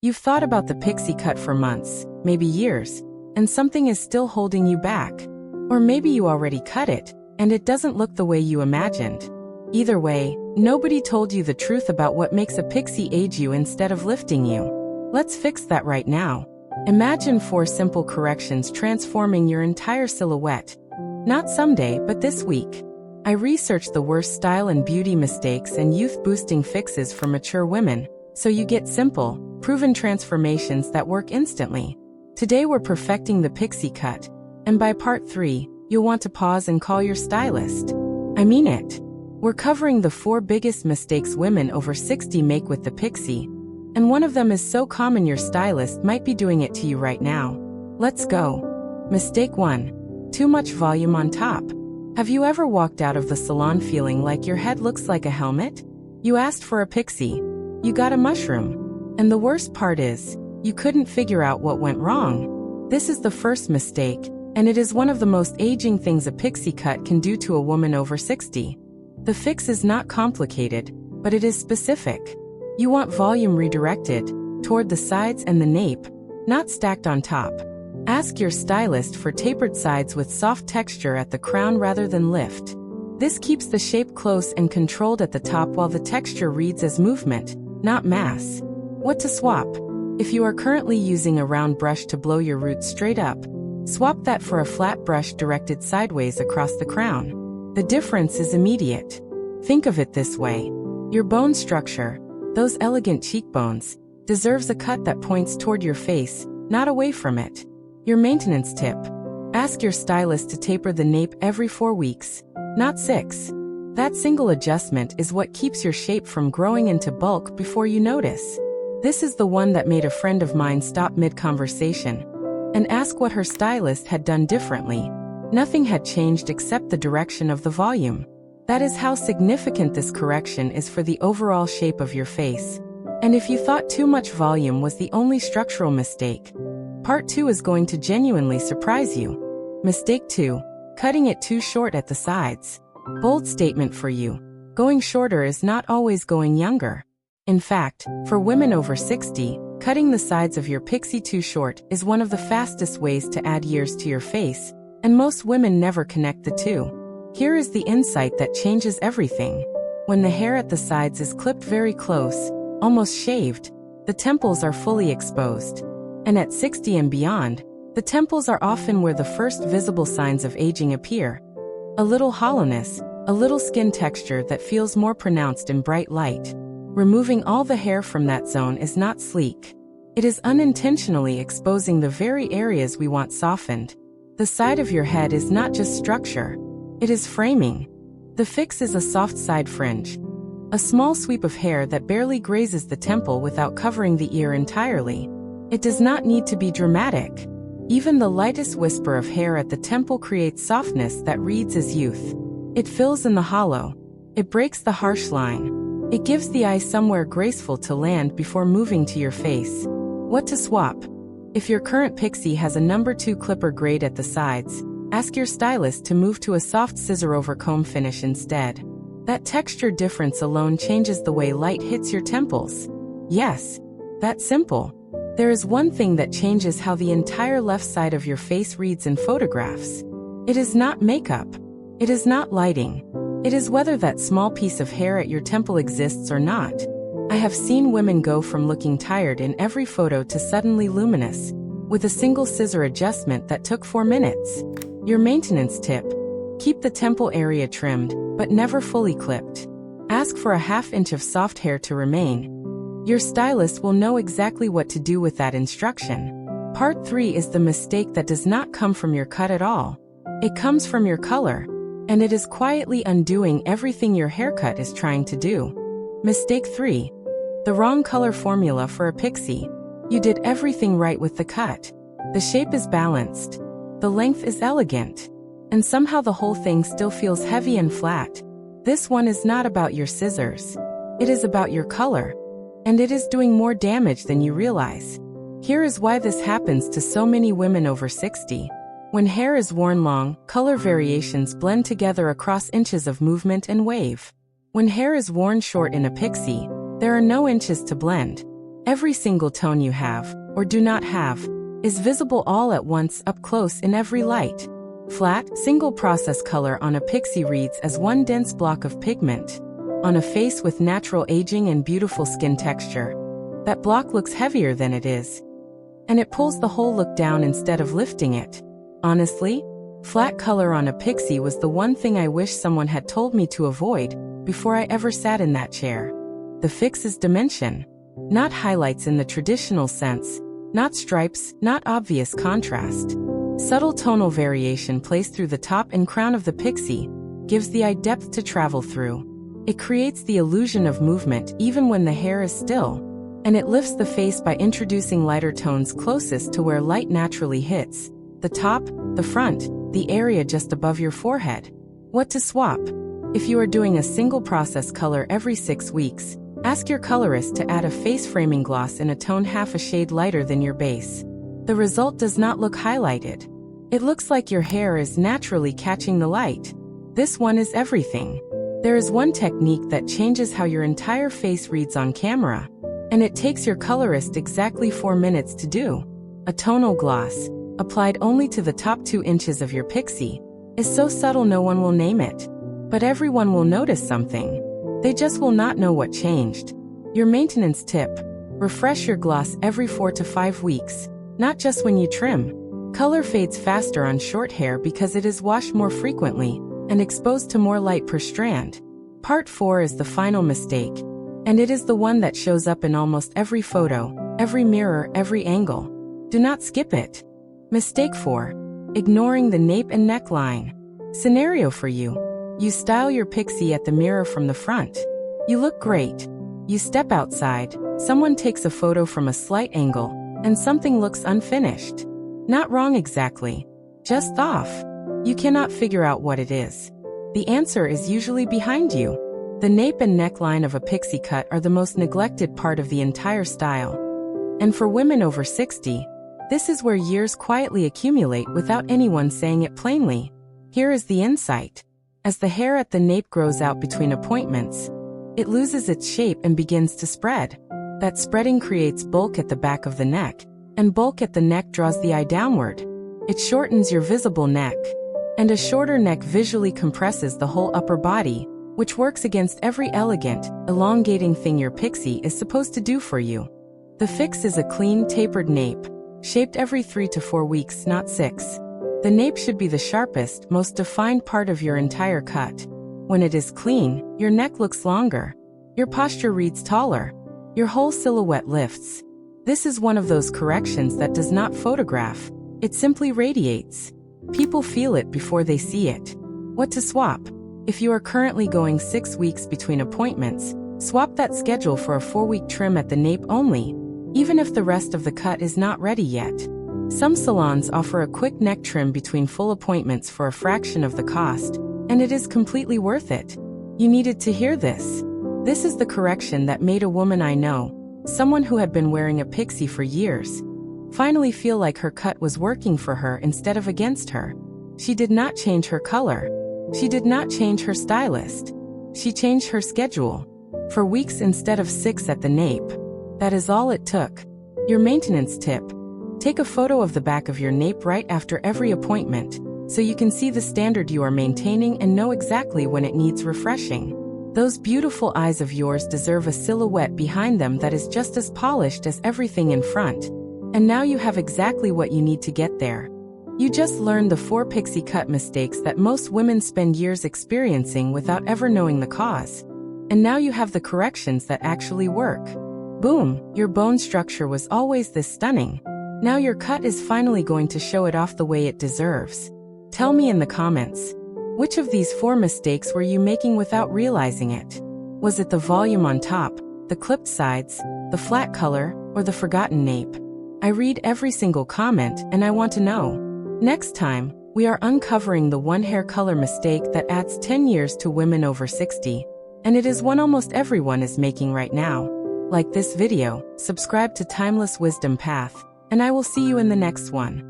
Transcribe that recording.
You've thought about the pixie cut for months, maybe years, and something is still holding you back. Or maybe you already cut it, and it doesn't look the way you imagined. Either way, nobody told you the truth about what makes a pixie age you instead of lifting you. Let's fix that right now. Imagine 4 simple corrections transforming your entire silhouette. Not someday, but this week. I researched the worst style and beauty mistakes and youth-boosting fixes for mature women, so you get simple, proven transformations that work instantly. Today we're perfecting the pixie cut, and by part 3, you'll want to pause and call your stylist. I mean it. We're covering the 4 biggest mistakes women over 60 make with the pixie, and one of them is so common your stylist might be doing it to you right now. Let's go. Mistake 1. Too much volume on top. Have you ever walked out of the salon feeling like your head looks like a helmet? You asked for a pixie. You got a mushroom. And the worst part is, you couldn't figure out what went wrong. This is the first mistake, and it is one of the most aging things a pixie cut can do to a woman over 60. The fix is not complicated, but it is specific. You want volume redirected toward the sides and the nape, not stacked on top. Ask your stylist for tapered sides with soft texture at the crown rather than lift. This keeps the shape close and controlled at the top while the texture reads as movement, not mass. What to swap? If you are currently using a round brush to blow your roots straight up, swap that for a flat brush directed sideways across the crown. The difference is immediate. Think of it this way. Your bone structure, those elegant cheekbones, deserves a cut that points toward your face, not away from it. Your maintenance tip. Ask your stylist to taper the nape every 4 weeks, not 6. That single adjustment is what keeps your shape from growing into bulk before you notice. This is the one that made a friend of mine stop mid-conversation and ask what her stylist had done differently. Nothing had changed except the direction of the volume. That is how significant this correction is for the overall shape of your face. And if you thought too much volume was the only structural mistake, part 2 is going to genuinely surprise you. Mistake 2. Cutting it too short at the sides. Bold statement for you. Going shorter is not always going younger. In fact, for women over 60, cutting the sides of your pixie too short is one of the fastest ways to add years to your face, and most women never connect the two. Here is the insight that changes everything. When the hair at the sides is clipped very close, almost shaved, the temples are fully exposed. And at 60 and beyond, the temples are often where the first visible signs of aging appear. A little hollowness, a little skin texture that feels more pronounced in bright light. Removing all the hair from that zone is not sleek. It is unintentionally exposing the very areas we want softened. The side of your head is not just structure. It is framing. The fix is a soft side fringe. A small sweep of hair that barely grazes the temple without covering the ear entirely. It does not need to be dramatic. Even the lightest whisper of hair at the temple creates softness that reads as youth. It fills in the hollow. It breaks the harsh line. It gives the eye somewhere graceful to land before moving to your face. What to swap? If your current pixie has a number 2 clipper grade at the sides, ask your stylist to move to a soft scissor over comb finish instead. That texture difference alone changes the way light hits your temples. Yes, that's simple. There is one thing that changes how the entire left side of your face reads in photographs. It is not makeup. It is not lighting. It is whether that small piece of hair at your temple exists or not. I have seen women go from looking tired in every photo to suddenly luminous, with a single scissor adjustment that took 4 minutes. Your maintenance tip. Keep the temple area trimmed, but never fully clipped. Ask for a ½ inch of soft hair to remain. Your stylist will know exactly what to do with that instruction. Part 3 is the mistake that does not come from your cut at all. It comes from your color, and it is quietly undoing everything your haircut is trying to do. Mistake 3. The wrong color formula for a pixie. You did everything right with the cut. The shape is balanced. The length is elegant. And somehow the whole thing still feels heavy and flat. This one is not about your scissors. It is about your color. And it is doing more damage than you realize. Here is why this happens to so many women over 60. When hair is worn long, color variations blend together across inches of movement and wave. When hair is worn short in a pixie, there are no inches to blend. Every single tone you have, or do not have, is visible all at once up close in every light. Flat, single-process color on a Pixie reads as one dense block of pigment. On a face with natural aging and beautiful skin texture, that block looks heavier than it is. And it pulls the whole look down instead of lifting it. Honestly, flat color on a Pixie was the one thing I wish someone had told me to avoid before I ever sat in that chair. The fix is dimension. Not highlights in the traditional sense, not stripes, not obvious contrast. Subtle tonal variation placed through the top and crown of the Pixie gives the eye depth to travel through. It creates the illusion of movement even when the hair is still, and it lifts the face by introducing lighter tones closest to where light naturally hits: the top, the front, the area just above your forehead. What to swap? If you are doing a single process color every 6 weeks, ask your colorist to add a face framing gloss in a tone half a shade lighter than your base. The result does not look highlighted. It looks like your hair is naturally catching the light. This one is everything. There is one technique that changes how your entire face reads on camera, and it takes your colorist exactly 4 minutes to do. A tonal gloss, applied only to the top 2 inches of your Pixie, is so subtle no one will name it. But everyone will notice something. They just will not know what changed. Your maintenance tip: refresh your gloss every 4 to 5 weeks, not just when you trim. Color fades faster on short hair because it is washed more frequently and exposed to more light per strand. Part 4 is the final mistake, and it is the one that shows up in almost every photo, every mirror, every angle. Do not skip it. Mistake 4. Ignoring the nape and neckline. Scenario for you. You style your Pixie at the mirror from the front. You look great. You step outside, someone takes a photo from a slight angle, and something looks unfinished. Not wrong exactly, just off. You cannot figure out what it is. The answer is usually behind you. The nape and neckline of a Pixie cut are the most neglected part of the entire style. And for women over 60, this is where years quietly accumulate without anyone saying it plainly. Here is the insight. As the hair at the nape grows out between appointments, it loses its shape and begins to spread. That spreading creates bulk at the back of the neck, and bulk at the neck draws the eye downward. It shortens your visible neck. And a shorter neck visually compresses the whole upper body, which works against every elegant, elongating thing your Pixie is supposed to do for you. The fix is a clean, tapered nape, shaped every 3 to 4 weeks, not 6. The nape should be the sharpest, most defined part of your entire cut. When it is clean, your neck looks longer. Your posture reads taller. Your whole silhouette lifts. This is one of those corrections that does not photograph. It simply radiates. People feel it before they see it. What to swap? If you are currently going 6 weeks between appointments, swap that schedule for a 4-week trim at the nape only, even if the rest of the cut is not ready yet. Some salons offer a quick neck trim between full appointments for a fraction of the cost, and it is completely worth it. You needed to hear this. This is the correction that made a woman I know, someone who had been wearing a Pixie for years, finally feel like her cut was working for her instead of against her. She did not change her color. She did not change her stylist. She changed her schedule. For weeks instead of 6 at the nape. That is all it took. Your maintenance tip: take a photo of the back of your nape right after every appointment, so you can see the standard you are maintaining and know exactly when it needs refreshing. Those beautiful eyes of yours deserve a silhouette behind them that is just as polished as everything in front. And now you have exactly what you need to get there. You just learned the 4 Pixie cut mistakes that most women spend years experiencing without ever knowing the cause. And now you have the corrections that actually work. Boom, your bone structure was always this stunning. Now your cut is finally going to show it off the way it deserves. Tell me in the comments, which of these 4 mistakes were you making without realizing it? Was it the volume on top, the clipped sides, the flat color, or the forgotten nape? I read every single comment and I want to know. Next time, we are uncovering the one hair color mistake that adds 10 years to women over 60, and it is one almost everyone is making right now. Like this video, subscribe to Timeless Wisdom Path, and I will see you in the next one.